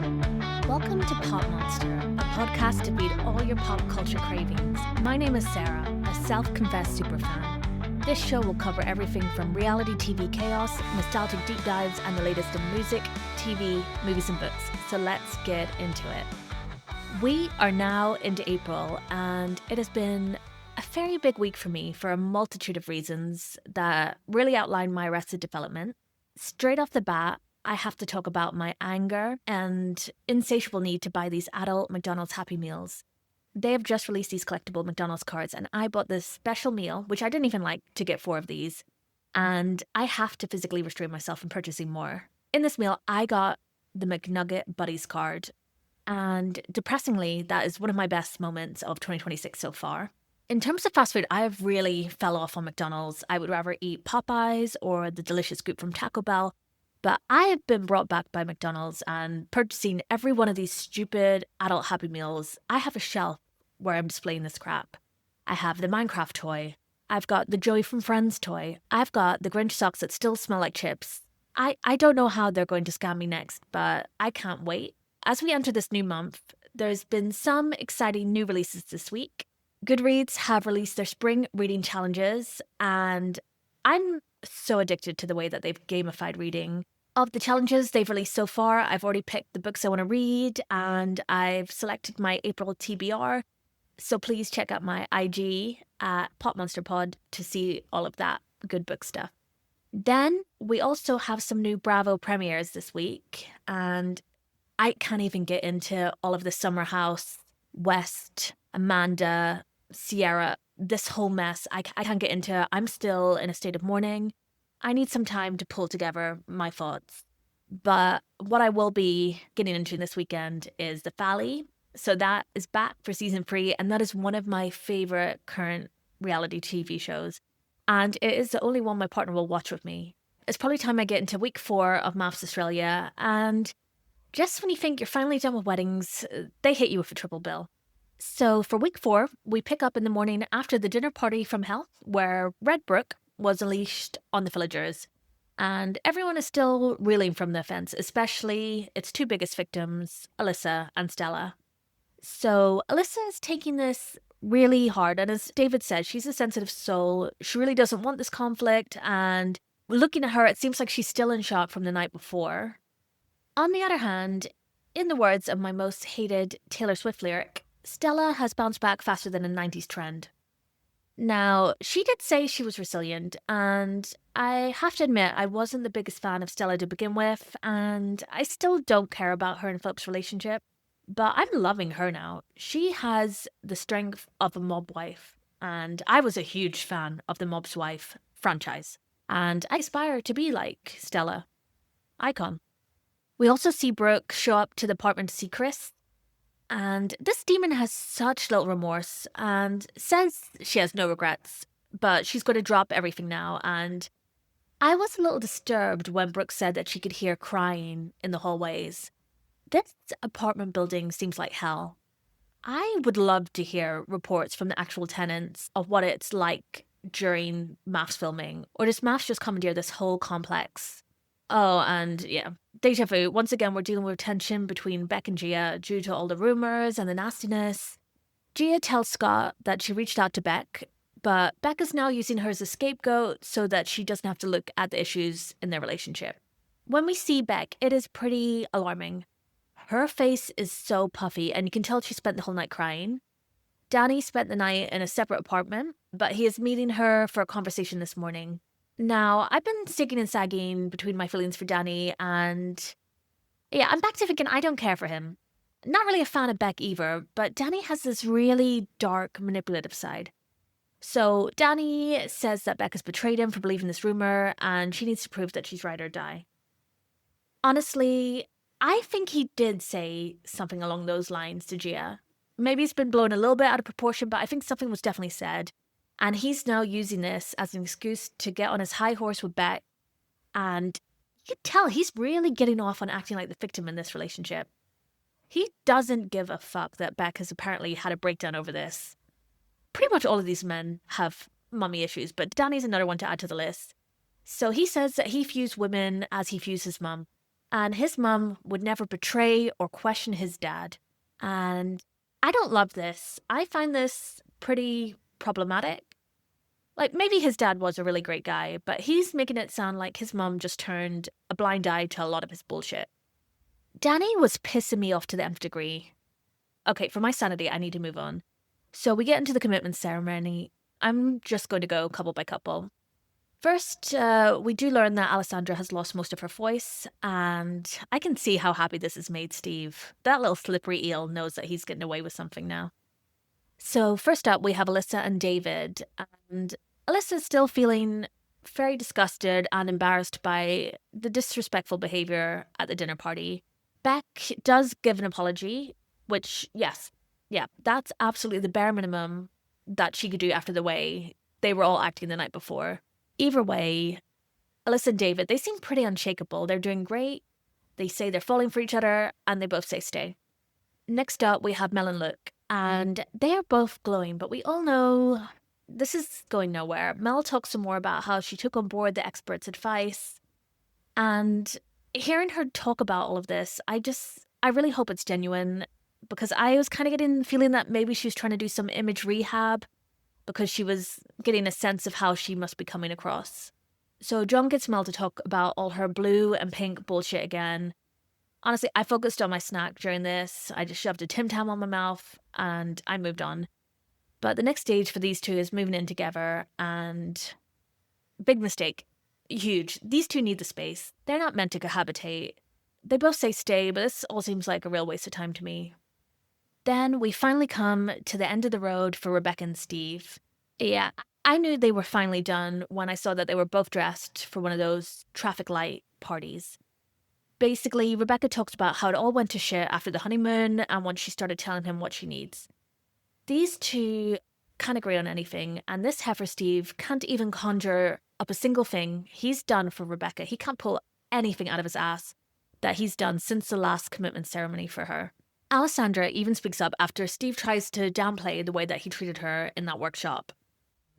Welcome to Pop Monster, a podcast to feed all your pop culture cravings. My name is Sarah, a self-confessed superfan. This show will cover everything from reality TV chaos, nostalgic deep dives, and the latest in music, TV, movies, and books. So let's get into it. We are now into April, and it has been a very big week for me for a multitude of reasons that really outline my arrested development. Straight off the bat, I have to talk about my anger and insatiable need to buy these adult McDonald's Happy Meals. They have just released these collectible McDonald's cards, and I bought this special meal, which I didn't even like, to get 4 of these. And I have to physically restrain myself from purchasing more. In this meal, I got the McNugget Buddies card. And depressingly, that is one of my best moments of 2026 so far. In terms of fast food, I have really fell off on McDonald's. I would rather eat Popeyes or the delicious scoop from Taco Bell. But I have been brought back by McDonald's and purchasing every one of these stupid adult Happy Meals. I have a shelf where I'm displaying this crap. I have the Minecraft toy. I've got the Joey from Friends toy. I've got the Grinch socks that still smell like chips. I don't know how they're going to scam me next, but I can't wait. As we enter this new month, there's been some exciting new releases this week. Goodreads have released their spring reading challenges, and I'm so addicted to the way that they've gamified reading. Of the challenges they've released so far, I've already picked the books I want to read, and I've selected my April TBR. So please check out my IG at PopMonsterPod to see all of that good book stuff. Then we also have some new Bravo premieres this week, and I can't even get into all of the Summer House, West, Amanda, Sierra, this whole mess. I can't get into it. I'm still in a state of mourning. I need some time to pull together my thoughts. But what I will be getting into this weekend is The Valley. So that is back for season 3, and that is one of my favorite current reality TV shows. And it is the only one my partner will watch with me. It's probably time I get into week 4 of MAFS Australia, and just when you think you're finally done with weddings, they hit you with a triple bill. So for week 4, we pick up in the morning after the dinner party from hell, where Red Brook was unleashed on the villagers. And everyone is still reeling from the offense, especially its 2 biggest victims, Alyssa and Stella. So Alyssa is taking this really hard, and as David said, she's a sensitive soul. She really doesn't want this conflict, and looking at her, it seems like she's still in shock from the night before. On the other hand, in the words of my most hated Taylor Swift lyric, Stella has bounced back faster than a 90s trend. Now, she did say she was resilient, and I have to admit I wasn't the biggest fan of Stella to begin with, and I still don't care about her and Philip's relationship, but I'm loving her now. She has the strength of a mob wife, and I was a huge fan of the Mob's Wife franchise, and I aspire to be like Stella. Icon. We also see Brooke show up to the apartment to see Chris, and this demon has such little remorse and says she has no regrets, but she's going to drop everything now. And I was a little disturbed when Brooke said that she could hear crying in the hallways. This apartment building seems like hell. I would love to hear reports from the actual tenants of what it's like during MAFS filming, or does MAFS just commandeer this whole complex? Oh, and yeah, deja vu. Once again, we're dealing with tension between Beck and Gia due to all the rumors and the nastiness. Gia tells Scott that she reached out to Beck, but Beck is now using her as a scapegoat so that she doesn't have to look at the issues in their relationship. When we see Beck, it is pretty alarming. Her face is so puffy, and you can tell she spent the whole night crying. Danny spent the night in a separate apartment, but he is meeting her for a conversation this morning. Now, I've been sticking and sagging between my feelings for Danny, and yeah, I'm back to thinking I don't care for him. Not really a fan of Beck either, but Danny has this really dark, manipulative side. So Danny says that Beck has betrayed him for believing this rumor, and she needs to prove that she's right or die. Honestly, I think he did say something along those lines to Gia. Maybe it's been blown a little bit out of proportion, but I think something was definitely said. And he's now using this as an excuse to get on his high horse with Beck. And you can tell he's really getting off on acting like the victim in this relationship. He doesn't give a fuck that Beck has apparently had a breakdown over this. Pretty much all of these men have mummy issues, but Danny's another one to add to the list. So he says that he views women as he views his mum. and his mum would never betray or question his dad. And I don't love this. I find this pretty problematic. Like, maybe his dad was a really great guy, but he's making it sound like his mum just turned a blind eye to a lot of his bullshit. Danny was pissing me off to the nth degree. Okay, for my sanity, I need to move on. So we get into the commitment ceremony. I'm just going to go couple by couple. First, we do learn that Alessandra has lost most of her voice, and I can see how happy this has made Steve. That little slippery eel knows that he's getting away with something now. So first up, we have Alyssa and David, and Alyssa's still feeling very disgusted and embarrassed by the disrespectful behavior at the dinner party. Beck does give an apology, which, yes, yeah, that's absolutely the bare minimum that she could do after the way they were all acting the night before. Either way, Alyssa and David, they seem pretty unshakable. They're doing great. They say they're falling for each other, and they both say stay. Next up, we have Mel and Luke, and they are both glowing, but we all know this is going nowhere. Mel talks some more about how she took on board the experts' advice, and hearing her talk about all of this, I really hope it's genuine, because I was kind of getting the feeling that maybe she was trying to do some image rehab, because she was getting a sense of how she must be coming across. So John gets Mel to talk about all her blue and pink bullshit again. Honestly, I focused on my snack during this. I just shoved a Tim Tam on my mouth and I moved on. But the next stage for these two is moving in together, and big mistake. Huge. These two need the space. They're not meant to cohabitate. They both say stay, but this all seems like a real waste of time to me. Then we finally come to the end of the road for Rebecca and Steve. Yeah, I knew they were finally done when I saw that they were both dressed for one of those traffic light parties. Basically, Rebecca talked about how it all went to shit after the honeymoon and once she started telling him what she needs. These two can't agree on anything, and this heifer Steve can't even conjure up a single thing he's done for Rebecca. He can't pull anything out of his ass that he's done since the last commitment ceremony for her. Alessandra even speaks up after Steve tries to downplay the way that he treated her in that workshop.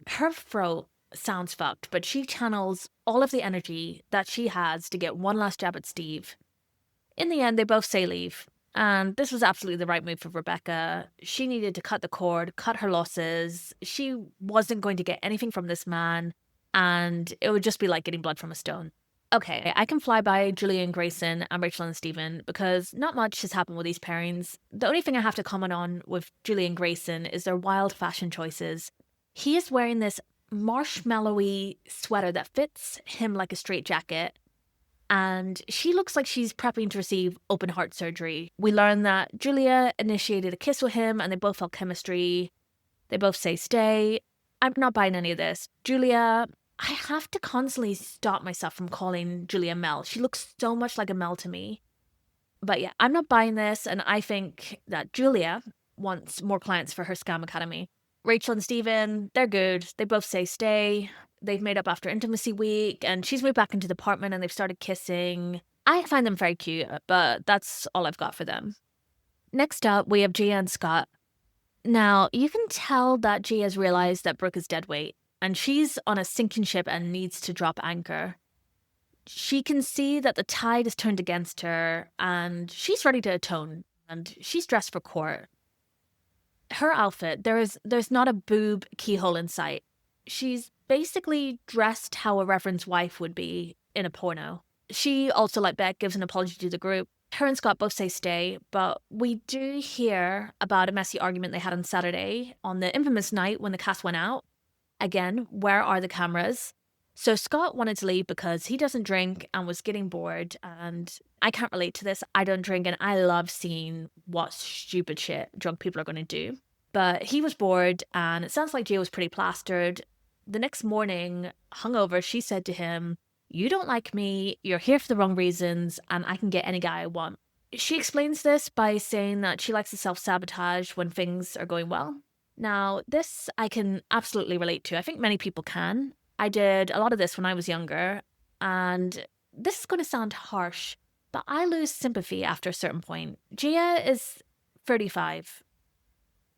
Her throat sounds fucked, but she channels all of the energy that she has to get one last jab at Steve. In the end, they both say leave, and this was absolutely the right move for Rebecca. She needed to cut the cord, cut her losses. She wasn't going to get anything from this man, and it would just be like getting blood from a stone. Okay, I can fly by Julia and Grayson and Rachel and Stephen because not much has happened with these pairings. The only thing I have to comment on with Julia and Grayson is their wild fashion choices. He is wearing this marshmallowy sweater that fits him like a straitjacket, and she looks like she's prepping to receive open heart surgery. We learn that Julia initiated a kiss with him and they both felt chemistry. They both say stay. I'm not buying any of this. Julia, I have to constantly stop myself from calling Julia Mel. She looks so much like a Mel to me. But yeah, I'm not buying this, and I think that Julia wants more clients for her scam academy. Rachel and Stephen, they're good. They both say stay. They've made up after intimacy week, and she's moved back into the apartment and they've started kissing. I find them very cute, but that's all I've got for them. Next up, we have Gia and Scott. Now, you can tell that Gia has realized that Brooke is dead weight, and she's on a sinking ship and needs to drop anchor. She can see that the tide is turned against her, and she's ready to atone, and she's dressed for court. Her outfit, there's not a boob keyhole in sight. She's basically dressed how a reverend's wife would be in a porno. She also, like Beck, gives an apology to the group. Her and Scott both say stay, but we do hear about a messy argument they had on Saturday on the infamous night when the cast went out. Again, where are the cameras? So Scott wanted to leave because he doesn't drink and was getting bored, and I can't relate to this. I don't drink and I love seeing what stupid shit drunk people are going to do. But he was bored and it sounds like Gia was pretty plastered. The next morning, hungover, she said to him, "You don't like me, you're here for the wrong reasons, and I can get any guy I want." She explains this by saying that she likes to self-sabotage when things are going well. Now, this I can absolutely relate to. I think many people can. I did a lot of this when I was younger, and this is going to sound harsh, but I lose sympathy after a certain point. Gia is 35,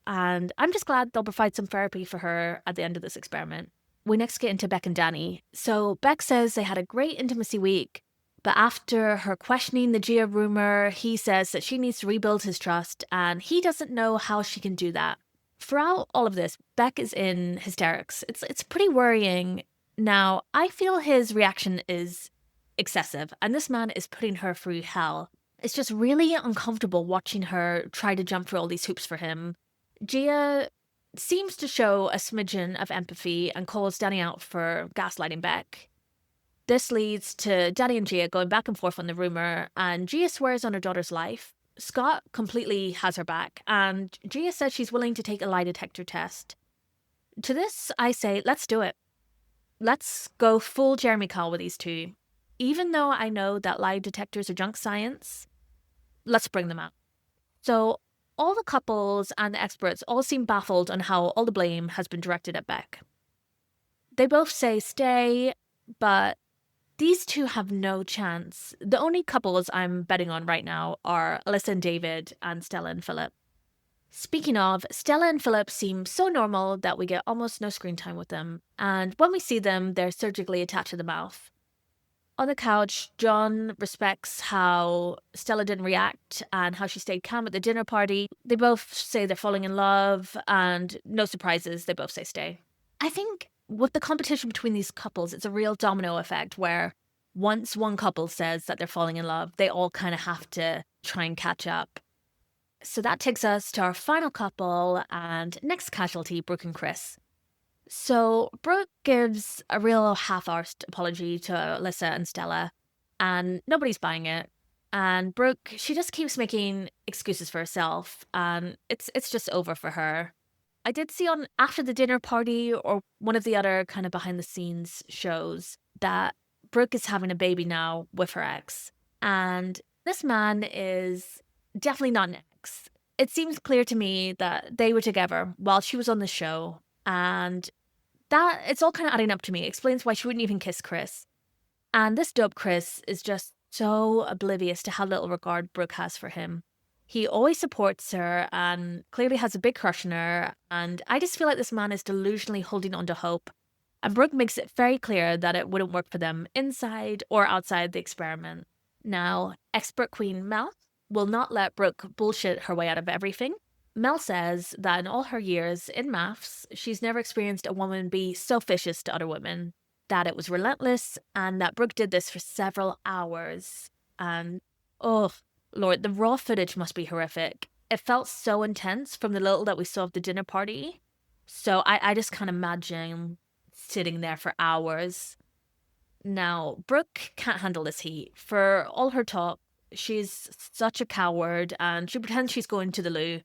and I'm just glad they'll provide some therapy for her at the end of this experiment. We next get into Beck and Danny. So Beck says they had a great intimacy week, But after her questioning the Gia rumor, he says that she needs to rebuild his trust and he doesn't know how she can do that. Throughout all of this, Beck is in hysterics. It's pretty worrying. Now, I feel his reaction is excessive, and this man is putting her through hell. It's just really uncomfortable watching her try to jump through all these hoops for him. Gia seems to show a smidgen of empathy and calls Danny out for gaslighting Beck. This leads to Danny and Gia going back and forth on the rumor, and Gia swears on her daughter's life. Scott completely has her back, and Gia says she's willing to take a lie detector test. To this, I say, let's do it. Let's go full Jeremy Kyle with these two. Even though I know that lie detectors are junk science, let's bring them out. So, all the couples and the experts all seem baffled on how all the blame has been directed at Beck. They both say stay, but these two have no chance. The only couples I'm betting on right now are Alyssa and David and Stella and Philip. Speaking of, Stella and Philip seem so normal that we get almost no screen time with them, and when we see them, they're surgically attached to the mouth. On the couch, John respects how Stella didn't react and how she stayed calm at the dinner party. They both say they're falling in love, and no surprises, they both say stay. I think with the competition between these couples, it's a real domino effect where once one couple says that they're falling in love, they all kind of have to try and catch up. So that takes us to our final couple and next casualty, Brooke and Chris. So Brooke gives a real half-arsed apology to Alyssa and Stella, and nobody's buying it. And Brooke, she just keeps making excuses for herself, and it's just over for her. I did see on after the dinner party or one of the other kind of behind the scenes shows that Brooke is having a baby now with her ex. And this man is definitely not an ex. It seems clear to me that they were together while she was on the show. And that it's all kind of adding up to me. It explains why she wouldn't even kiss Chris. And this dope Chris is just so oblivious to how little regard Brooke has for him. He always supports her and clearly has a big crush on her, and I just feel like this man is delusionally holding on to hope. And Brooke makes it very clear that it wouldn't work for them inside or outside the experiment. Now, expert queen Mel will not let Brooke bullshit her way out of everything. Mel says that in all her years in MAFS, she's never experienced a woman be so vicious to other women, that it was relentless, and that Brooke did this for several hours. And, oh, Lord, the raw footage must be horrific. It felt so intense from the little that we saw of the dinner party. So I just can't imagine sitting there for hours. Now, Brooke can't handle this heat. For all her talk, she's such a coward and she pretends she's going to the loo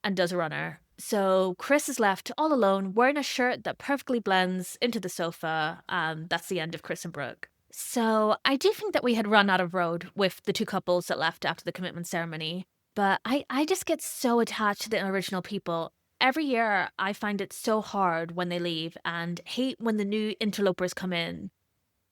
and does a runner. So Chris is left all alone wearing a shirt that perfectly blends into the sofa, and that's the end of Chris and Brooke. So I do think that we had run out of road with the two couples that left after the commitment ceremony, but I just get so attached to the original people. Every year I find it so hard when they leave and hate when the new interlopers come in.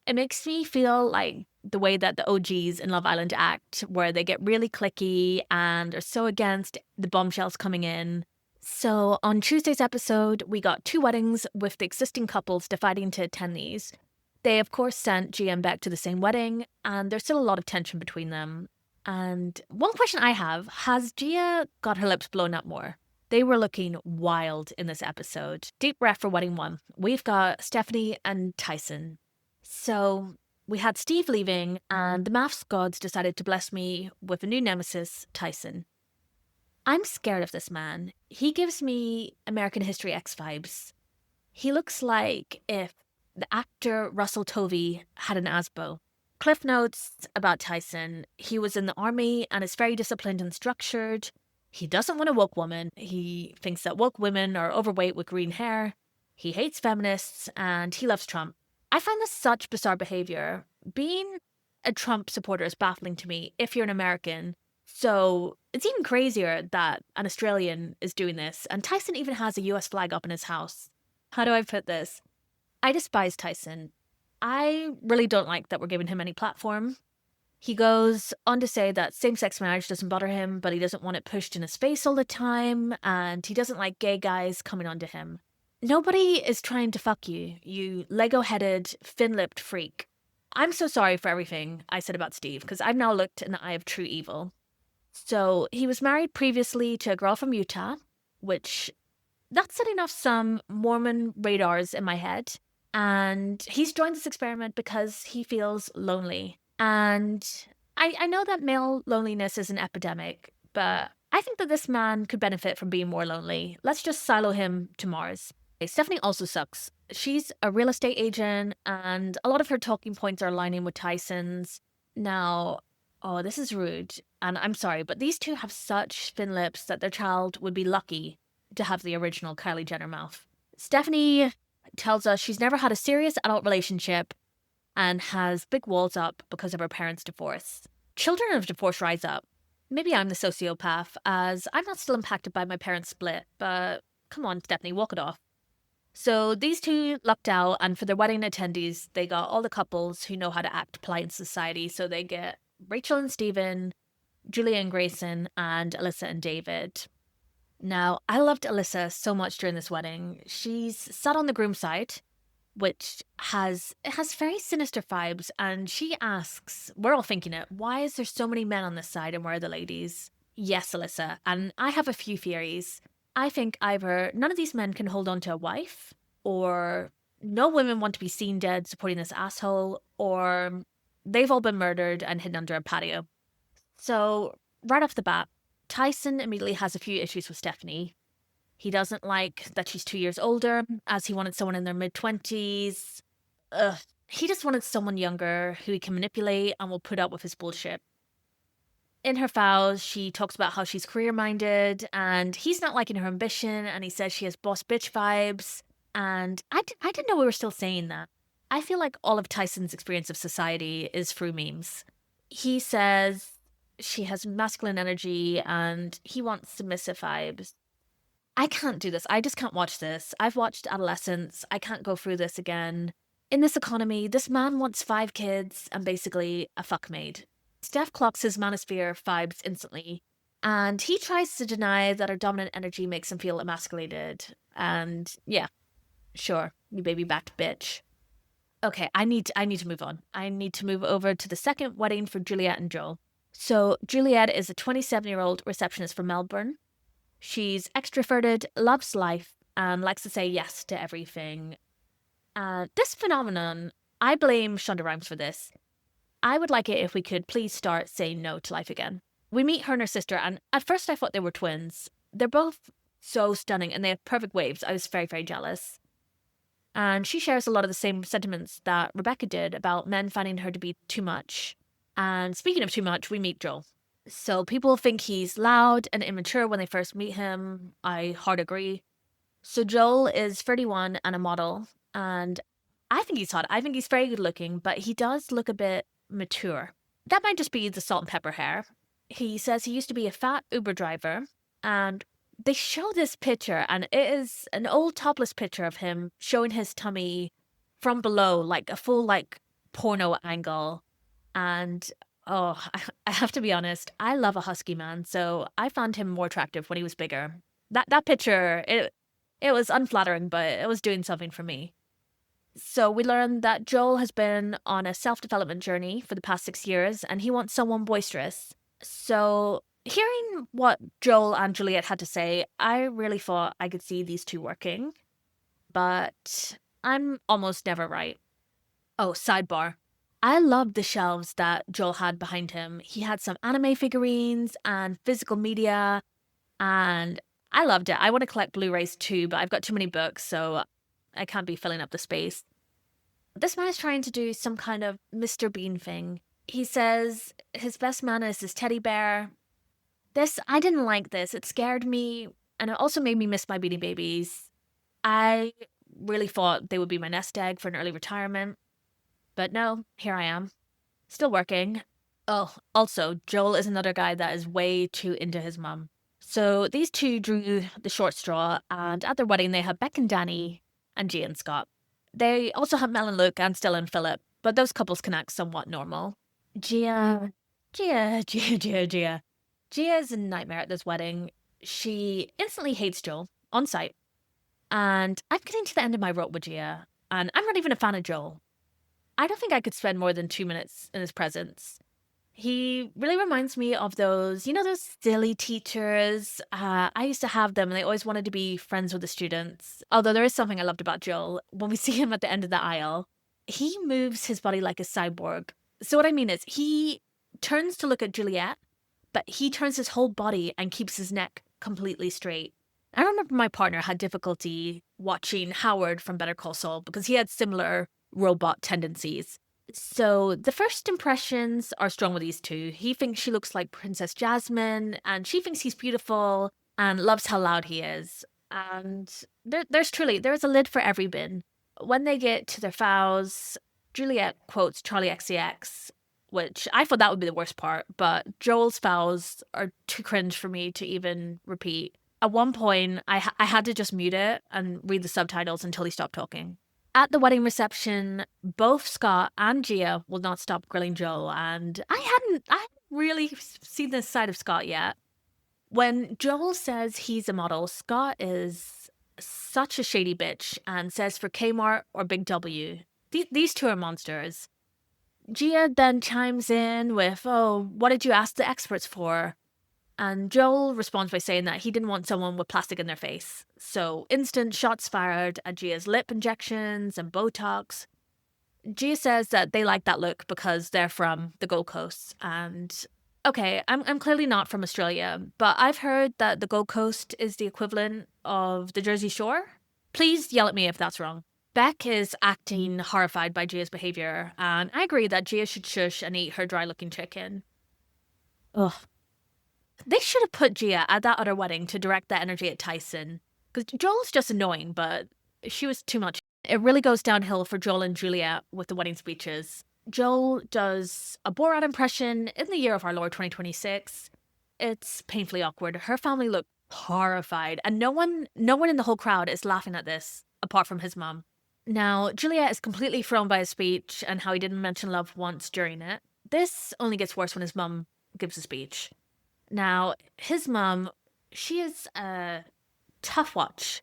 It makes me feel like the way that the OGs in Love Island act, where they get really cliquey and are so against the bombshells coming in. So on Tuesday's episode, we got two weddings with the existing couples deciding to attend these. They, of course, sent Gia and Beck to the same wedding, and there's still a lot of tension between them. And one question I have, has Gia got her lips blown up more? They were looking wild in this episode. Deep breath for wedding one. We've got Stephanie and Tyson. So we had Steve leaving, and the MAFS gods decided to bless me with a new nemesis, Tyson. I'm scared of this man. He gives me American History X vibes. He looks like if the actor Russell Tovey had an ASBO. Cliff notes about Tyson. He was in the army and is very disciplined and structured. He doesn't want a woke woman. He thinks that woke women are overweight with green hair. He hates feminists and he loves Trump. I find this such bizarre behavior. Being a Trump supporter is baffling to me if you're an American. So it's even crazier that an Australian is doing this, and Tyson even has a US flag up in his house. How do I put this? I despise Tyson. I really don't like that we're giving him any platform. He goes on to say that same-sex marriage doesn't bother him, but he doesn't want it pushed in his face all the time, and he doesn't like gay guys coming onto him. Nobody is trying to fuck you, you Lego-headed, thin-lipped freak. I'm so sorry for everything I said about Steve, because I've now looked in the eye of true evil. So he was married previously to a girl from Utah, which that's setting off some Mormon radars in my head. And he's joined this experiment because he feels lonely. And I know that male loneliness is an epidemic, but I think that this man could benefit from being more lonely. Let's just silo him to Mars. Stephanie also sucks. She's a real estate agent, and a lot of her talking points are aligning with Tyson's. Now, oh, this is rude, and I'm sorry, but these two have such thin lips that their child would be lucky to have the original Kylie Jenner mouth. Stephanie tells us she's never had a serious adult relationship and has big walls up because of her parents' divorce. Children of divorce rise up. Maybe I'm the sociopath, as I'm not still impacted by my parents' split, but come on, Stephanie, walk it off. So these two lucked out, and for their wedding attendees, they got all the couples who know how to act polite in society. So they get Rachel and Stephen, Julia and Grayson, and Alyssa and David. Now, I loved Alyssa so much during this wedding. She's sat on the groom's side, which has very sinister vibes, and she asks, we're all thinking it, why is there so many men on this side and where are the ladies? Yes, Alyssa, and I have a few theories. I think either none of these men can hold on to a wife, or no women want to be seen dead supporting this asshole, or they've all been murdered and hidden under a patio. So, right off the bat, Tyson immediately has a few issues with Stephanie. He doesn't like that she's 2 years older, as he wanted someone in their mid-20s. He just wanted someone younger who he can manipulate and will put up with his bullshit. In her vows, she talks about how she's career-minded, and he's not liking her ambition, and he says she has boss bitch vibes. And I didn't know we were still saying that. I feel like all of Tyson's experience of society is through memes. He says she has masculine energy, and he wants submissive vibes. I can't do this. I just can't watch this. I've watched Adolescence. I can't go through this again. In this economy, this man wants 5 kids and basically a fuck maid. Steph clocks his manosphere vibes instantly, and he tries to deny that her dominant energy makes him feel emasculated. And yeah, sure, you baby backed bitch. Okay, I need to move on. I need to move over to the second wedding for Juliet and Joel. So Juliet is a 27-year-old receptionist from Melbourne. She's extroverted, loves life, and likes to say yes to everything. This phenomenon, I blame Shonda Rhimes for this. I would like it if we could please start saying no to life again. We meet her and her sister, and at first I thought they were twins. They're both so stunning, and they have perfect waves. I was very, very jealous. And she shares a lot of the same sentiments that Rebecca did about men finding her to be too much. And speaking of too much, we meet Joel. So people think he's loud and immature when they first meet him. I hard agree. So Joel is 31 and a model, and I think he's hot. I think he's very good looking, but he does look a bit mature. That might just be the salt and pepper hair. He says he used to be a fat Uber driver, and they show this picture, and it is an old topless picture of him showing his tummy from below, like a full porno angle. And oh, I have to be honest, I love a husky man, so I found him more attractive when he was bigger. That picture, it was unflattering, but it was doing something for me. So we learn that Joel has been on a self-development journey for the past 6 years, and he wants someone boisterous. So hearing what Joel and Juliet had to say, I really thought I could see these two working. But I'm almost never right. Oh, sidebar. I loved the shelves that Joel had behind him. He had some anime figurines and physical media, and I loved it. I want to collect Blu-rays too, but I've got too many books, so I can't be filling up the space. This man is trying to do some kind of Mr. Bean thing. He says his best man is his teddy bear. I didn't like this. It scared me, and it also made me miss my Beanie Babies. I really thought they would be my nest egg for an early retirement. But no, here I am. Still working. Oh, also, Joel is another guy that is way too into his mum. So these two drew the short straw, and at their wedding they had Beck and Danny and Gia and Scott. They also had Mel and Luke and Stella and Philip, but those couples can act somewhat normal. Gia is a nightmare at this wedding. She instantly hates Joel, on sight. And I'm getting to the end of my rope with Gia, and I'm not even a fan of Joel. I don't think I could spend more than 2 minutes in his presence. He really reminds me of those silly teachers. I used to have them and they always wanted to be friends with the students. Although there is something I loved about Joel. When we see him at the end of the aisle, he moves his body like a cyborg. So what I mean is he turns to look at Juliet, but he turns his whole body and keeps his neck completely straight. I remember my partner had difficulty watching Howard from Better Call Saul because he had similar robot tendencies. So the first impressions are strong with these two. He thinks she looks like Princess Jasmine, and she thinks he's beautiful and loves how loud he is. And there's a lid for every bin. When they get to their vows, Juliet quotes Charlie XCX, which I thought that would be the worst part, but Joel's vows are too cringe for me to even repeat. At one point, I had to just mute it and read the subtitles until he stopped talking. At the wedding reception, both Scott and Gia will not stop grilling Joel, and I hadn't really seen this side of Scott yet. When Joel says he's a model, Scott is such a shady bitch and says for Kmart or Big W. These two are monsters. Gia then chimes in with, "Oh, what did you ask the experts for?" And Joel responds by saying that he didn't want someone with plastic in their face. So instant shots fired at Gia's lip injections and Botox. Gia says that they like that look because they're from the Gold Coast. And okay, I'm clearly not from Australia, but I've heard that the Gold Coast is the equivalent of the Jersey Shore. Please yell at me if that's wrong. Beck is acting horrified by Gia's behavior, and I agree that Gia should shush and eat her dry-looking chicken. Ugh. They should have put Gia at that other wedding to direct that energy at Tyson. Because Joel's just annoying, but she was too much. It really goes downhill for Joel and Juliet with the wedding speeches. Joel does a Borat impression in the year of our Lord 2026. It's painfully awkward. Her family look horrified, and no one in the whole crowd is laughing at this, apart from his mom. Now, Juliet is completely thrown by his speech and how he didn't mention love once during it. This only gets worse when his mom gives a speech. Now, his mom, she is a tough watch.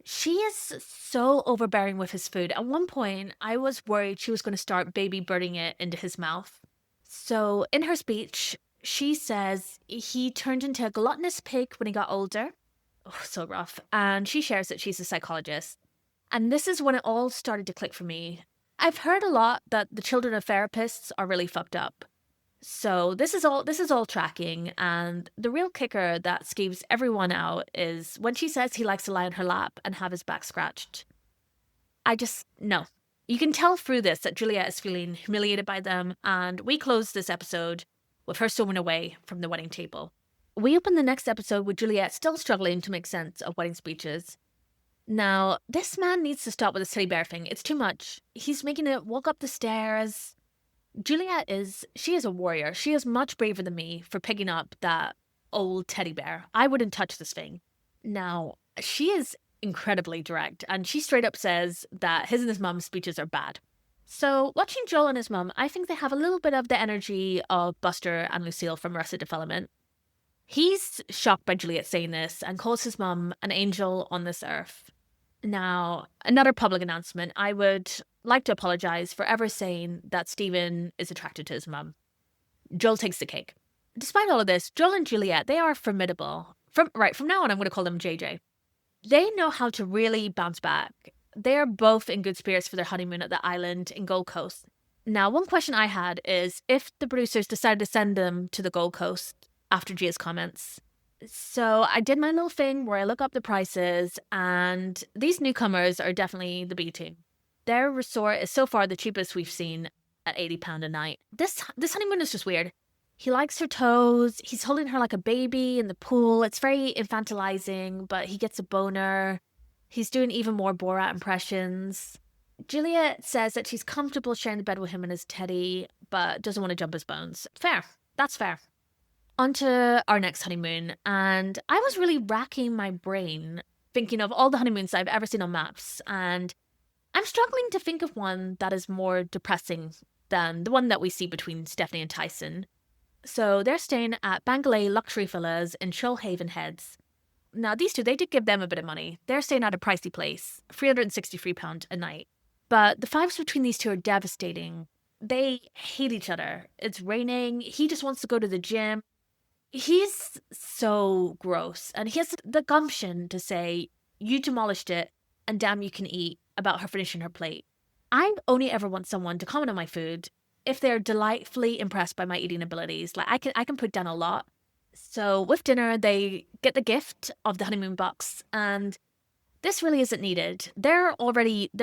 She is so overbearing with his food. At one point, I was worried she was going to start baby birding it into his mouth. So, in her speech, she says he turned into a gluttonous pig when he got older. Oh, so rough. And she shares that she's a psychologist. And this is when it all started to click for me. I've heard a lot that the children of therapists are really fucked up. So this is all tracking, and the real kicker that skeeves everyone out is when she says he likes to lie on her lap and have his back scratched. No. You can tell through this that Juliet is feeling humiliated by them, and we close this episode with her storming away from the wedding table. We open the next episode with Juliet still struggling to make sense of wedding speeches. Now, this man needs to stop with the teddy bear thing. It's too much. He's making it walk up the stairs. Juliet is a warrior. She is much braver than me for picking up that old teddy bear. I wouldn't touch this thing. Now, she is incredibly direct, and she straight up says that his and his mom's speeches are bad. So, watching Joel and his mom, I think they have a little bit of the energy of Buster and Lucille from Arrested Development. He's shocked by Juliet saying this and calls his mom an angel on this earth. Now, another public announcement. I would like to apologize for ever saying that Stephen is attracted to his mum. Joel takes the cake. Despite all of this, Joel and Juliet, they are formidable. From now on, I'm going to call them JJ. They know how to really bounce back. They are both in good spirits for their honeymoon at the island in Gold Coast. Now, one question I had is if the producers decided to send them to the Gold Coast after Gia's comments. So I did my little thing where I look up the prices, and these newcomers are definitely the B team. Their resort is so far the cheapest we've seen at £80 a night. This honeymoon is just weird. He likes her toes. He's holding her like a baby in the pool. It's very infantilizing, but he gets a boner. He's doing even more Borat impressions. Juliet says that she's comfortable sharing the bed with him and his teddy, but doesn't want to jump his bones. Fair. That's fair. On to our next honeymoon, and I was really racking my brain thinking of all the honeymoons I've ever seen on MAFS, and I'm struggling to think of one that is more depressing than the one that we see between Stephanie and Tyson. So they're staying at Bangalore luxury villas in Shoalhaven Heads. Now these two, they did give them a bit of money. They're staying at a pricey place, £363 a night. But the vibes between these two are devastating. They hate each other. It's raining. He just wants to go to the gym. He's so gross. And he has the gumption to say, "You demolished it, and damn you can eat," about her finishing her plate. I only ever want someone to comment on my food if they're delightfully impressed by my eating abilities. Like I can put down a lot. So with dinner, they get the gift of the honeymoon box, and this really isn't needed. They're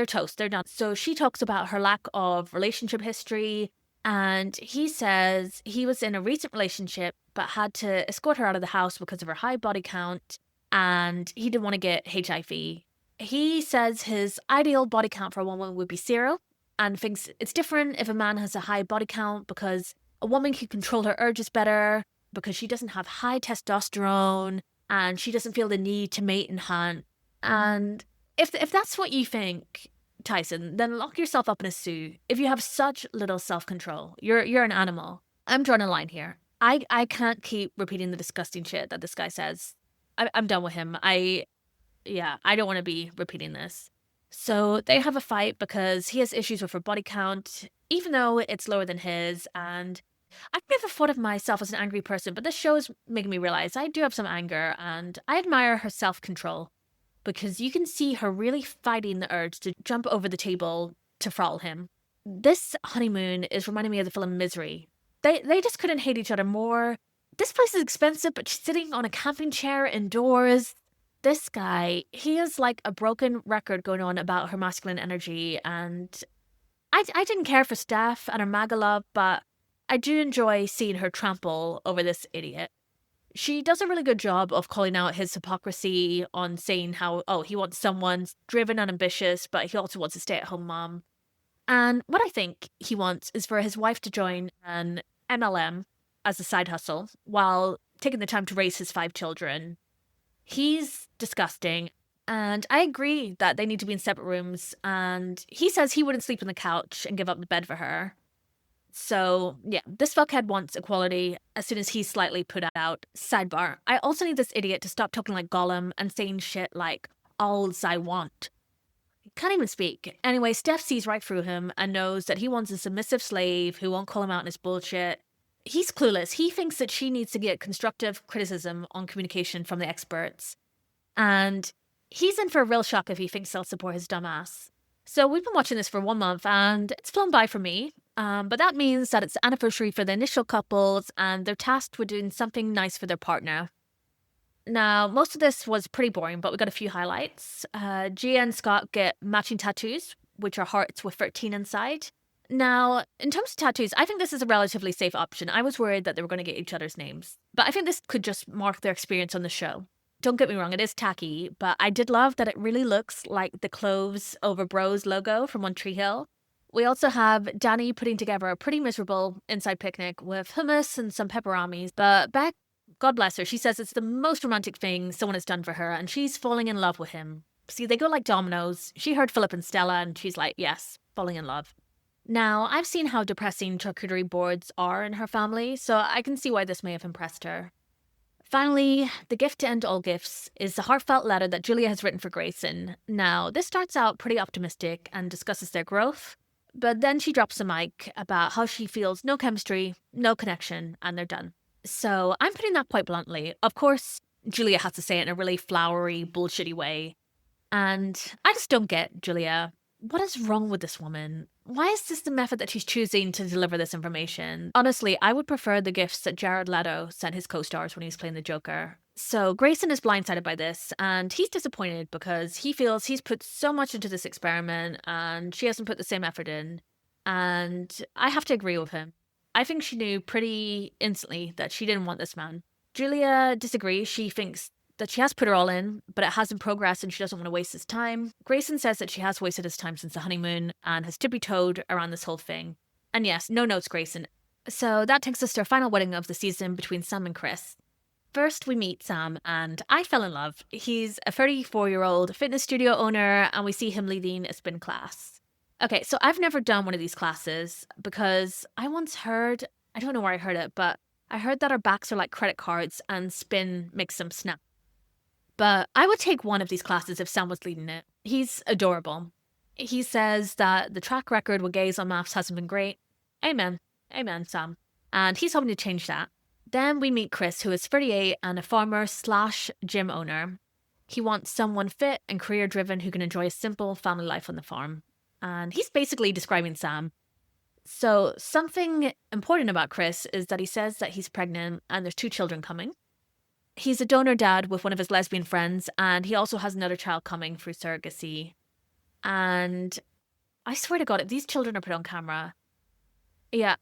toast, they're done. So she talks about her lack of relationship history, and he says he was in a recent relationship but had to escort her out of the house because of her high body count, and he didn't want to get HIV. He says his ideal body count for a woman would be 0, and thinks it's different if a man has a high body count because a woman can control her urges better because she doesn't have high testosterone and she doesn't feel the need to mate and hunt. And if that's what you think, Tyson, then lock yourself up in a zoo. If you have such little self-control, you're an animal. I'm drawing a line here. I can't keep repeating the disgusting shit that this guy says. I'm done with him. I don't want to be repeating this. So they have a fight because he has issues with her body count, even though it's lower than his. And I've never thought of myself as an angry person, but this show is making me realize I do have some anger, and I admire her self-control because you can see her really fighting the urge to jump over the table to throttle him. This honeymoon is reminding me of the film Misery. They just couldn't hate each other more. This place is expensive, but she's sitting on a camping chair indoors. This guy, he has like a broken record going on about her masculine energy, and I didn't care for Steph and her MAGA love, but I do enjoy seeing her trample over this idiot. She does a really good job of calling out his hypocrisy on saying how, oh, he wants someone driven and ambitious, but he also wants a stay-at-home mom. And what I think he wants is for his wife to join an MLM as a side hustle while taking the time to raise his 5 children. He's disgusting, and I agree that they need to be in separate rooms, and he says he wouldn't sleep on the couch and give up the bed for her. So, yeah, this fuckhead wants equality as soon as he's slightly put out. Sidebar, I also need this idiot to stop talking like Gollum and saying shit like, "Alls I want." Can't even speak. Anyway, Steph sees right through him and knows that he wants a submissive slave who won't call him out on his bullshit. He's clueless. He thinks that she needs to get constructive criticism on communication from the experts. And he's in for a real shock if he thinks they'll support his dumb ass. So we've been watching this for 1 month and it's flown by for me. But that means that it's the anniversary for the initial couples and they're tasked with doing something nice for their partner. Now, most of this was pretty boring, but we got a few highlights. Gia and Scott get matching tattoos, which are hearts with 13 inside. Now, in terms of tattoos, I think this is a relatively safe option. I was worried that they were going to get each other's names, but I think this could just mark their experience on the show. Don't get me wrong, it is tacky, but I did love that it really looks like the Cloves Over Bros logo from One Tree Hill. We also have Danny putting together a pretty miserable inside picnic with hummus and some pepperonis, but Beck, God bless her, she says it's the most romantic thing someone has done for her, and she's falling in love with him. See, they go like dominoes. She heard Philip and Stella, and she's like, yes, falling in love. Now, I've seen how depressing charcuterie boards are in her family, so I can see why this may have impressed her. Finally, the gift to end all gifts is the heartfelt letter that Julia has written for Grayson. Now, this starts out pretty optimistic and discusses their growth, but then she drops the mic about how she feels no chemistry, no connection, and they're done. So I'm putting that quite bluntly. Of course, Julia has to say it in a really flowery, bullshitty way. And I just don't get, Julia. What is wrong with this woman? Why is this the method that she's choosing to deliver this information? Honestly, I would prefer the gifts that Jared Leto sent his co-stars when he was playing the Joker. So Grayson is blindsided by this, and he's disappointed because he feels he's put so much into this experiment and she hasn't put the same effort in. And I have to agree with him. I think she knew pretty instantly that she didn't want this man. Julia disagrees. She thinks that she has put her all in, but it hasn't progressed and she doesn't want to waste his time. Grayson says that she has wasted his time since the honeymoon and has tippy-toed around this whole thing. And yes, no notes, Grayson. So that takes us to our final wedding of the season between Sam and Chris. First, we meet Sam, and I fell in love. He's a 34-year-old fitness studio owner, and we see him leading a spin class. Okay, so I've never done one of these classes because I once heard, I don't know where I heard it, but I heard that our backs are like credit cards and spin makes them snap. But I would take one of these classes if Sam was leading it. He's adorable. He says that the track record with gays on MAFS hasn't been great. Amen. Amen, Sam. And he's hoping to change that. Then we meet Chris, who is 38 and a farmer slash gym owner. He wants someone fit and career driven who can enjoy a simple family life on the farm. And he's basically describing Sam. So, something important about Chris is that he says that he's pregnant and there's 2 children coming. He's a donor dad with one of his lesbian friends, and he also has another child coming through surrogacy. And I swear to God, if these children are put on camera, yeah,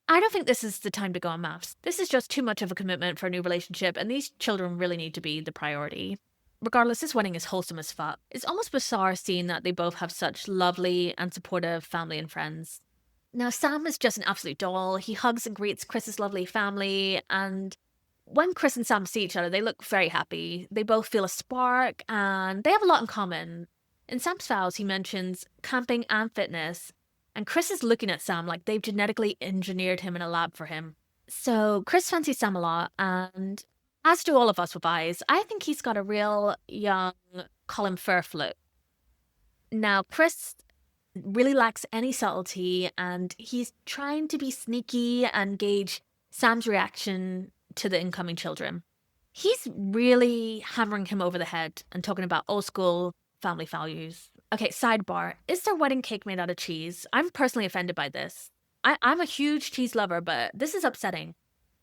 I don't think this is the time to go on MAFS. This is just too much of a commitment for a new relationship, and these children really need to be the priority. Regardless, this wedding is wholesome as fuck. It's almost bizarre seeing that they both have such lovely and supportive family and friends. Now, Sam is just an absolute doll. He hugs and greets Chris's lovely family, and when Chris and Sam see each other, they look very happy. They both feel a spark, and they have a lot in common. In Sam's vows, he mentions camping and fitness, and Chris is looking at Sam like they've genetically engineered him in a lab for him. So Chris fancies Sam a lot, and as do all of us with eyes, I think he's got a real young Colin Firth look. Now, Chris really lacks any subtlety, and he's trying to be sneaky and gauge Sam's reaction to the incoming children. He's really hammering him over the head and talking about old school family values. Okay, sidebar. Is their wedding cake made out of cheese? I'm personally offended by this. I'm a huge cheese lover, but this is upsetting.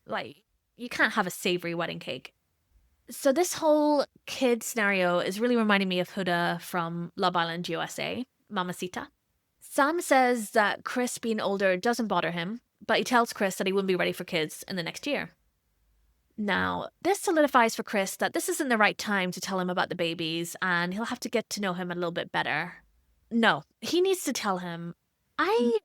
Like, you can't have a savory wedding cake. So this whole kid scenario is really reminding me of Huda from Love Island USA, Mamacita. Sam says that Chris being older doesn't bother him, but he tells Chris that he wouldn't be ready for kids in the next year. Now, this solidifies for Chris that this isn't the right time to tell him about the babies, and he'll have to get to know him a little bit better. No, he needs to tell him. I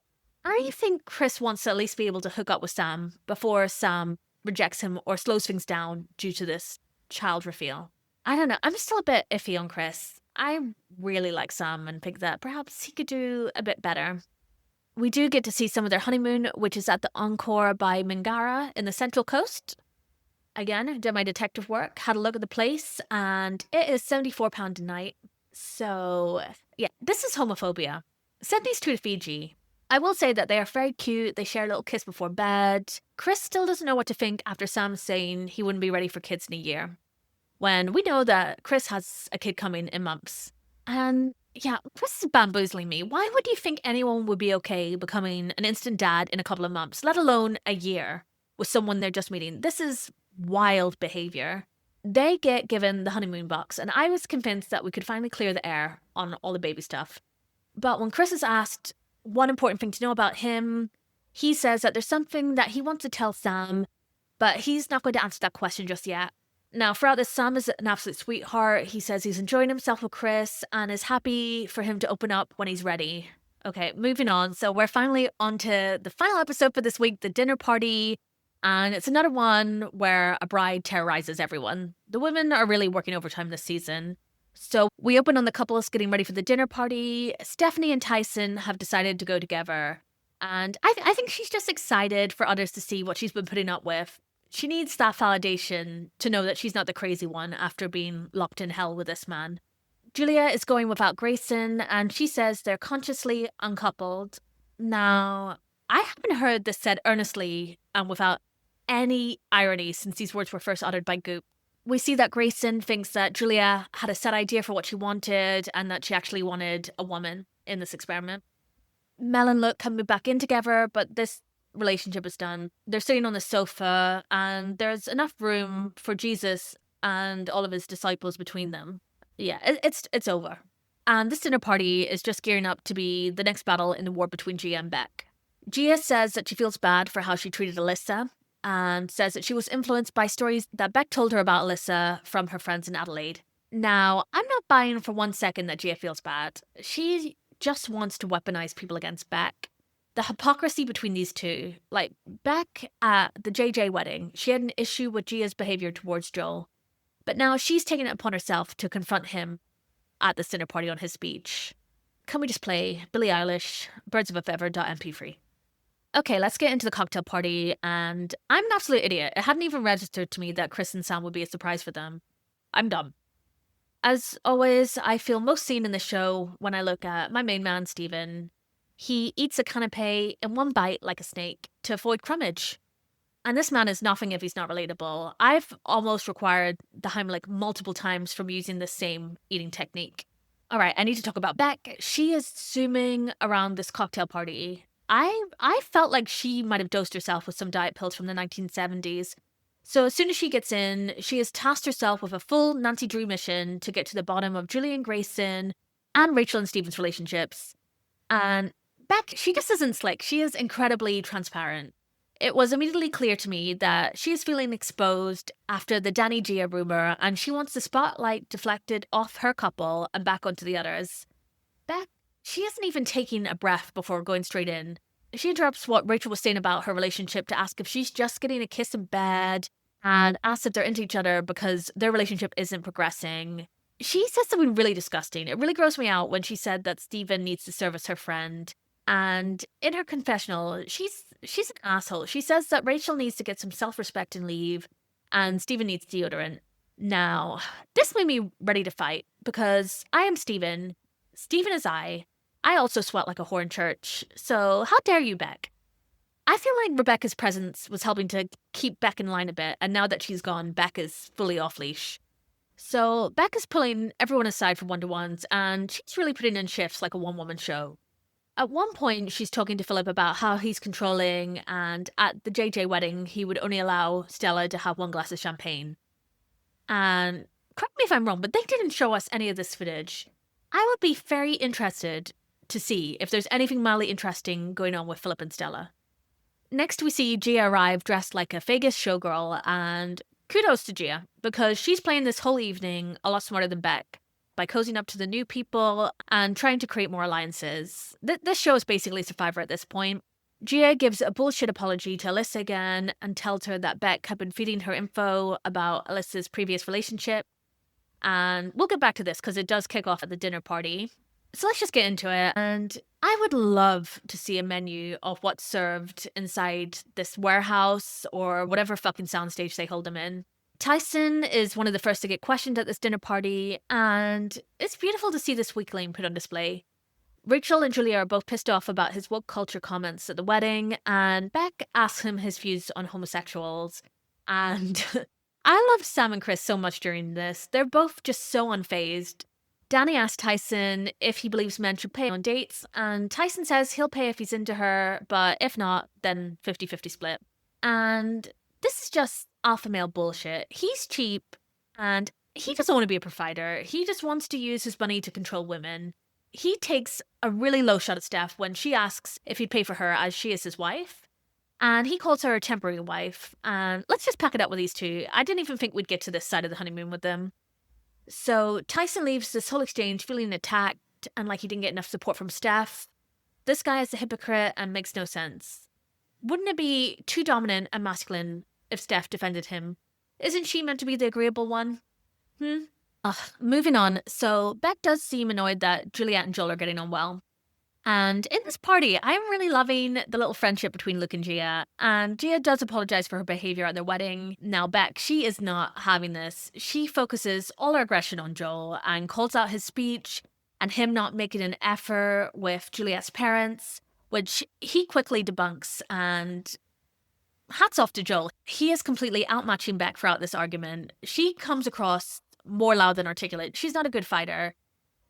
think Chris wants to at least be able to hook up with Sam before Sam rejects him or slows things down due to this child reveal. I don't know. I'm still a bit iffy on Chris. I really like Sam and think that perhaps he could do a bit better. We do get to see some of their honeymoon, which is at the Encore by Mingara in the Central Coast. Again, did my detective work, had a look at the place, and it is £74 a night. So, yeah, this is homophobia. Send these 2 to Fiji. I will say that they are very cute. They share a little kiss before bed. Chris still doesn't know what to think after Sam saying he wouldn't be ready for kids in a year, when we know that Chris has a kid coming in months. And yeah, Chris is bamboozling me. Why would you think anyone would be okay becoming an instant dad in a couple of months, let alone a year, with someone they're just meeting? This is wild behavior. They get given the honeymoon box, and I was convinced that we could finally clear the air on all the baby stuff. But when Chris is asked one important thing to know about him, he says that there's something that he wants to tell Sam, but he's not going to answer that question just yet. Now, throughout this, Sam is an absolute sweetheart. He says he's enjoying himself with Chris and is happy for him to open up when he's ready. Okay, moving on. So we're finally on to the final episode for this week, the dinner party. And it's another one where a bride terrorizes everyone. The women are really working overtime this season. So we open on the couples getting ready for the dinner party. Stephanie and Tyson have decided to go together. And I think she's just excited for others to see what she's been putting up with. She needs that validation to know that she's not the crazy one after being locked in hell with this man. Julia is going without Grayson, and she says they're consciously uncoupled. Now, I haven't heard this said earnestly and without any irony since these words were first uttered by Goop. We see that Grayson thinks that Julia had a set idea for what she wanted and that she actually wanted a woman in this experiment. Mel and Luke can move back in together, but this relationship is done. They're sitting on the sofa and there's enough room for Jesus and all of his disciples between them. Yeah, it's over. And this dinner party is just gearing up to be the next battle in the war between Gia and Beck. Gia says that she feels bad for how she treated Alyssa and says that she was influenced by stories that Beck told her about Alyssa from her friends in Adelaide. Now, I'm not buying for 1 second that Gia feels bad. She just wants to weaponize people against Beck. The hypocrisy between these two, like Beck at the JJ wedding, she had an issue with Gia's behavior towards Joel, but now she's taken it upon herself to confront him at this dinner party on his speech. Can we just play Billie Eilish, Birds of a Feather.mp3? Okay, let's get into the cocktail party, and I'm an absolute idiot. It hadn't even registered to me that Chris and Sam would be a surprise for them. I'm dumb. As always, I feel most seen in the show when I look at my main man, Steven. He eats a canapé in one bite like a snake to avoid crumbage. And this man is nothing if he's not relatable. I've almost required the Heimlich multiple times from using the same eating technique. All right, I need to talk about Beck. She is zooming around this cocktail party. I felt like she might have dosed herself with some diet pills from the 1970s. So as soon as she gets in, she has tasked herself with a full Nancy Drew mission to get to the bottom of Julian Grayson and Rachel and Steven's relationships. And Beck, she just isn't slick. She is incredibly transparent. It was immediately clear to me that she is feeling exposed after the Danny Gia rumor, and she wants the spotlight deflected off her couple and back onto the others. Beck, she isn't even taking a breath before going straight in. She interrupts what Rachel was saying about her relationship to ask if she's just getting a kiss in bed, and asks if they're into each other because their relationship isn't progressing. She says something really disgusting. It really grossed me out when she said that Steven needs to service her friend. And in her confessional, she's an asshole. She says that Rachel needs to get some self-respect and leave, and Steven needs deodorant. Now, this made me ready to fight, because I am Steven. Steven is I. I also sweat like a whore in church, so how dare you, Beck? I feel like Rebecca's presence was helping to keep Beck in line a bit, and now that she's gone, Beck is fully off-leash. So Beck is pulling everyone aside for one-to-ones, and she's really putting in shifts like a one-woman show. At one point, she's talking to Philip about how he's controlling, and at the JJ wedding, he would only allow Stella to have one glass of champagne. And correct me if I'm wrong, but they didn't show us any of this footage. I would be very interested to see if there's anything mildly interesting going on with Philip and Stella. Next, we see Gia arrive dressed like a Vegas showgirl, and kudos to Gia, because she's playing this whole evening a lot smarter than Beck by cozying up to the new people and trying to create more alliances. This show is basically Survivor at this point. Gia gives a bullshit apology to Alyssa again and tells her that Beck had been feeding her info about Alyssa's previous relationship. And we'll get back to this because it does kick off at the dinner party. So let's just get into it. And I would love to see a menu of what's served inside this warehouse or whatever fucking soundstage they hold them in. Tyson is one of the first to get questioned at this dinner party, and it's beautiful to see this weakling put on display. Rachel and Julia are both pissed off about his woke culture comments at the wedding, and Beck asks him his views on homosexuals. And I love Sam and Chris so much during this. They're both just so unfazed. Danny asks Tyson if he believes men should pay on dates, and Tyson says he'll pay if he's into her, but if not, then 50-50 split. And this is just alpha male bullshit. He's cheap, and he doesn't want to be a provider. He just wants to use his money to control women. He takes a really low shot at Steph when she asks if he'd pay for her as she is his wife. And he calls her a temporary wife. And let's just pack it up with these two. I didn't even think we'd get to this side of the honeymoon with them. So Tyson leaves this whole exchange feeling attacked and like he didn't get enough support from Steph. This guy is a hypocrite and makes no sense. Wouldn't it be too dominant and masculine if Steph defended him? Isn't she meant to be the agreeable one? Moving on. So Beck does seem annoyed that Juliet and Joel are getting on well. And in this party, I'm really loving the little friendship between Luke and Gia. And Gia does apologize for her behavior at their wedding. Now Beck, she is not having this. She focuses all her aggression on Joel and calls out his speech and him not making an effort with Juliet's parents, which he quickly debunks. And hats off to Joel. He is completely outmatching Beck throughout this argument. She comes across more loud than articulate. She's not a good fighter.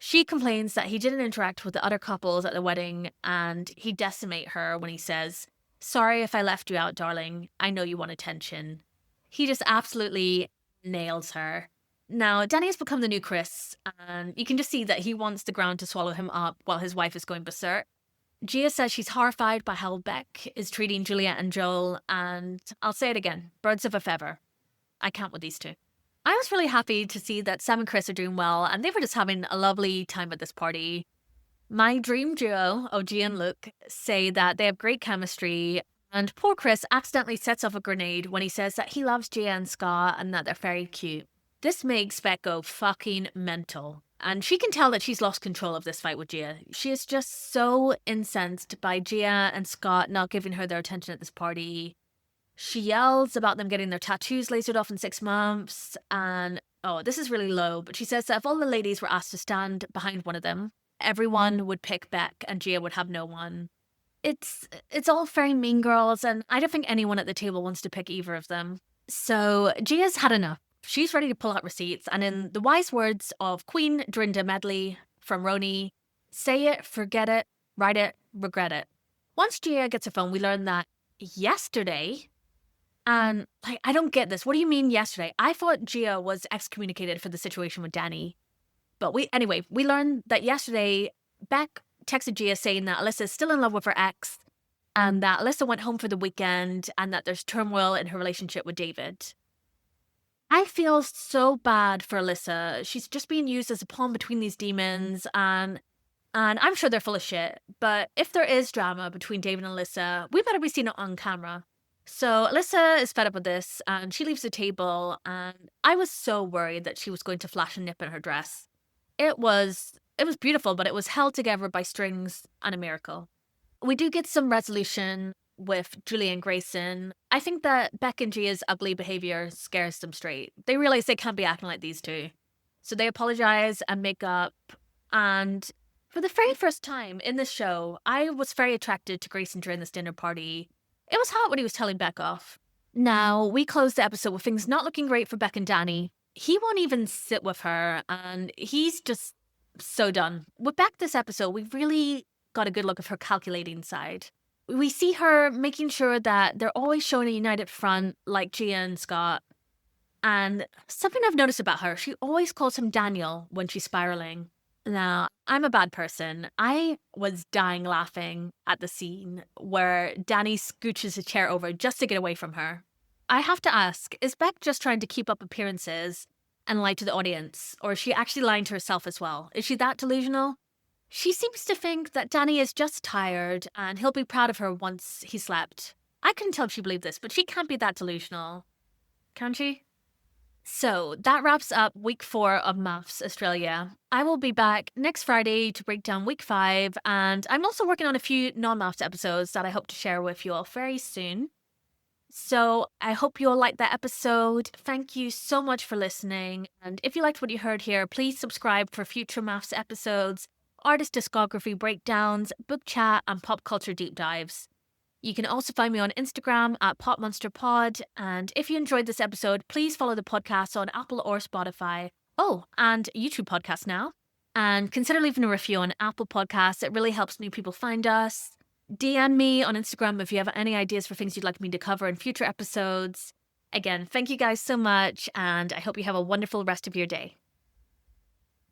She complains that he didn't interact with the other couples at the wedding, and he decimate her when he says, "Sorry if I left you out, darling. I know you want attention." He just absolutely nails her. Now, Danny has become the new Chris, and you can just see that he wants the ground to swallow him up while his wife is going berserk. Gia says she's horrified by how Beck is treating Juliet and Joel, and I'll say it again, birds of a feather. I can't with these two. I was really happy to see that Sam and Chris are doing well, and they were just having a lovely time at this party. My dream duo, OG and Luke, say that they have great chemistry, and poor Chris accidentally sets off a grenade when he says that he loves Gia and Scott and that they're very cute. This makes Beck go fucking mental. And she can tell that she's lost control of this fight with Gia. She is just so incensed by Gia and Scott not giving her their attention at this party. She yells about them getting their tattoos lasered off in 6 months, and oh, this is really low, but she says that if all the ladies were asked to stand behind one of them, everyone would pick Beck and Gia would have no one. It's all very Mean Girls, and I don't think anyone at the table wants to pick either of them. So Gia's had enough. She's ready to pull out receipts, and in the wise words of Queen Dorinda Medley from Roni, say it, forget it, write it, regret it. Once Gia gets a phone, we learn that yesterday, and I don't get this. What do you mean yesterday? I thought Gia was excommunicated for the situation with Danny. But we learned that yesterday, Beck texted Gia saying that Alyssa is still in love with her ex, and that Alyssa went home for the weekend, and that there's turmoil in her relationship with David. I feel so bad for Alyssa. She's just being used as a pawn between these demons, and I'm sure they're full of shit. But if there is drama between David and Alyssa, we better be seeing it on camera. So Alyssa is fed up with this, and she leaves the table, and I was so worried that she was going to flash a nip in her dress. It was beautiful, but it was held together by strings and a miracle. We do get some resolution with Julie and Grayson. I think that Beck and Gia's ugly behavior scares them straight. They realize they can't be acting like these two. So they apologize and make up. And for the very first time in this show, I was very attracted to Grayson during this dinner party. It was hot when he was telling Beck off. Now, we close the episode with things not looking great for Beck and Danny. He won't even sit with her, and he's just so done. With Beck this episode, we really got a good look of her calculating side. We see her making sure that they're always showing a united front, like Gia and Scott. And something I've noticed about her, she always calls him Daniel when she's spiraling. Now, I'm a bad person. I was dying laughing at the scene where Danny scooches a chair over just to get away from her. I have to ask, is Beck just trying to keep up appearances and lie to the audience, or is she actually lying to herself as well? Is she that delusional? She seems to think that Danny is just tired and he'll be proud of her once he slept. I couldn't tell if she believed this, but she can't be that delusional. Can she? So that wraps up week 4 of MAFS Australia. I will be back next Friday to break down week 5, and I'm also working on a few non-MAFS episodes that I hope to share with you all very soon. So I hope you all liked that episode. Thank you so much for listening. And if you liked what you heard here, please subscribe for future MAFS episodes, artist discography breakdowns, book chat, and pop culture deep dives. You can also find me on Instagram at PopMonsterPod. And if you enjoyed this episode, please follow the podcast on Apple or Spotify. Oh, and YouTube podcast now. And consider leaving a review on Apple Podcasts. It really helps new people find us. DM me on Instagram if you have any ideas for things you'd like me to cover in future episodes. Again, thank you guys so much, and I hope you have a wonderful rest of your day.